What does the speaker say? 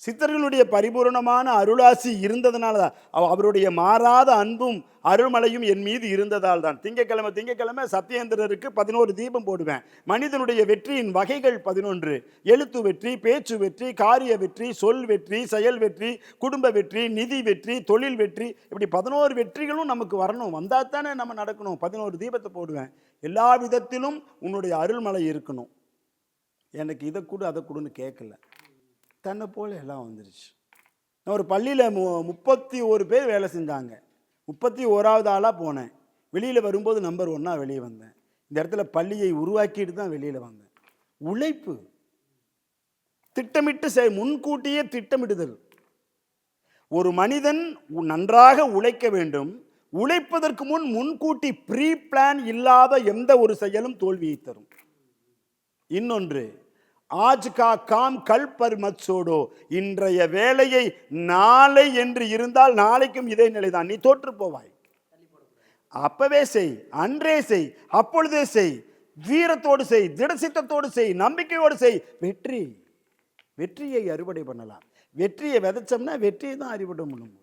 சித்தர்களுடைய பரிபூரணமான அருளாசி இருந்ததுனால தான், அவருடைய மாறாத அன்பும் அருள்மலையும் என் மீது இருந்ததால் தான். திங்கக்கிழமை சத்யேந்திரருக்கு 11 தீபம் போடுவேன். மனிதனுடைய வெற்றியின் வகைகள் 11: எழுத்து வெற்றி, பேச்சு வெற்றி, காரிய வெற்றி, சொல் வெற்றி, செயல் வெற்றி, குடும்ப வெற்றி, நிதி வெற்றி, தொழில் வெற்றி, இப்படி 11 வெற்றிகளும் நமக்கு வரணும். வந்தால் தானே நம்ம நடக்கணும். 11 தீபத்தை போடுவேன். எல்லா விதத்திலும் உன்னுடைய அருள்மலை இருக்கணும். எனக்கு இதை கொடு அதை கொடுன்னு கேட்கல, தன்னை போல எல்லாம் வந்துருச்சு. நான் ஒரு பள்ளியில் 31 பேர் வேலை செஞ்சாங்க. 31வது ஆளாக போனேன். வெளியில் வரும்போது நம்பர் 1 வெளியே வந்தேன். இந்த இடத்துல பள்ளியை உருவாக்கிட்டு தான் வெளியில் வந்தேன். உழைப்பு, திட்டமிட்டு முன்கூட்டியே திட்டமிடுதல். ஒரு மனிதன் நன்றாக உழைக்க வேண்டும். உழைப்பதற்கு முன்கூட்டி ப்ரீ பிளான் இல்லாத எந்த ஒரு செயலும் தோல்வியை தரும். இன்னொன்று, ஆஜ் கா காம் கல் பர் மத் சோடோ, இன்றைய வேலையை நாளை என்று இருந்தால் நாளைக்கும் இதே நிலைதான், நீ தோற்று போவாய். அப்பவே செய், அன்றே செய், அப்பொழுதே செய், வீரத்தோடு செய், திடசித்தத்தோடு செய், நம்பிக்கையோடு செய். வெற்றியை அறுவடை பண்ணலாம். வெற்றியை விதைச்சோம்னா வெற்றியை தான் அறுவடை பண்ணணும்.